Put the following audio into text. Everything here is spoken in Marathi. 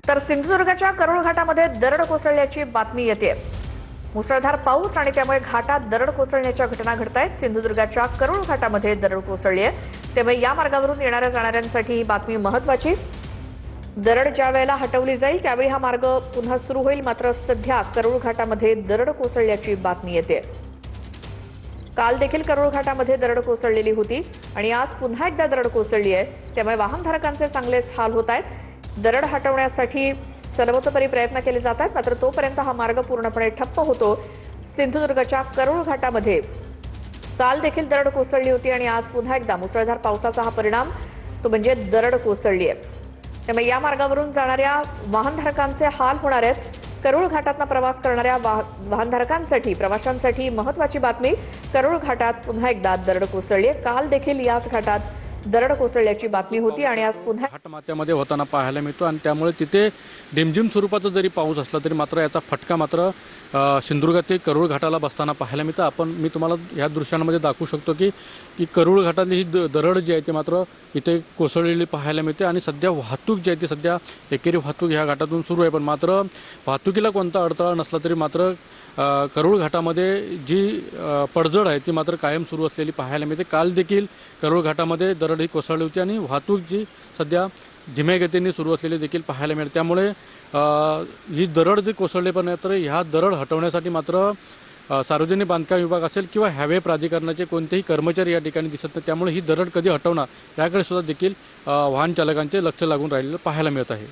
तर सिंधुदुर्गाच्या करोळ घाटामध्ये दरड कोसळल्याची बातमी येते। मुसळधार पाऊस आणि त्यामुळे घाटात दरड कोसळण्याच्या घटना घडत आहेत। सिंधुदुर्गाच्या करोळ घाटामध्ये दरड कोसळली आहे, त्यामुळे या मार्गावरून येणाऱ्या जाणाऱ्यांसाठी ही बातमी महत्त्वाची। दरड ज्या वेळेला हटवली जाईल त्यावेळी हा मार्ग पुन्हा सुरू होईल, मात्र सध्या करोळ घाटामध्ये दरड कोसळल्याची बातमी येते। काल देखील करोळ घाटामध्ये दरड कोसळलेली होती आणि आज पुन्हा एकदा दरड कोसळली आहे, त्यामुळे वाहनधारकांचे चांगलेच हाल होत आहेत। दरड हटवण्यासाठी सर्वतोपरी प्रयत्न केले जात आहेत, मात्र तोपर्यंत हा मार्ग पूर्णपणे ठप्प होतो। सिंधुदुर्गाच्या करोळ घाटामध्ये काल देखील दरड कोसळली होती आणि आज पुन्हा एकदा मुसळधार पावसाचा हा परिणाम तो म्हणजे दरड कोसळली आहे, त्यामुळे या मार्गावरून जाणाऱ्या वाहनधारकांचे हाल होणार आहेत। करोळ घाटातून प्रवास करणाऱ्या वाहनधारकांसाठी प्रवाशांसाठी महत्त्वाची बातमी, करोळ घाटात पुन्हा एकदा दरड कोसळली आहे। काल देखील याच घाटात दरड कोसळल्याची बातमी होती आणि आज पुन्हा घाट माथ्यामध्ये होताना पाहायला मिळतो आणि त्यामुळे तिथे डिमडिम स्वरूपाचा जरी पाऊस असला तरी मात्र याचा फटका मात्र सिंधुदुर्गात ते करोळ घाटाला बसताना पाहायला मिळतं। मी तुम्हाला या दृश्यांमध्ये दाखवू शकतो की करोळ घाटातली ही दरड जी आहे ती मात्र इथे कोसळलेली पाहायला मिळते आणि सध्या वाहतूक जी आहे ती सध्या एकेरी वाहतूक ह्या घाटातून सुरू आहे, पण मात्र वाहतुकीला कोणता अडथळा नसला तरी मात्र करोळ घाटामध्ये जी पडझड आहे ती मात्र कायम सुरू असलेली पाहायला मिळते। काल देखील करोळ घाटामध्ये दरड ही कोसळली होती आणि वाहतूक जी सध्या धीम्या गतीने सुरू असलेली देखील पाहायला मिळते। त्यामुळे ही दरड जी कोसळली पण तर ह्या दरड हटवण्यासाठी मात्र सार्वजनिक बांधकाम विभाग असेल किंवा हायवे प्राधिकरणाचे कोणतेही कर्मचारी या ठिकाणी दिसत नाही, त्यामुळे ही दरड कधी हटवणार याकडे सुद्धा देखील वाहन चालकांचे लक्ष लागून राहिलेलं पाहायला मिळत आहे।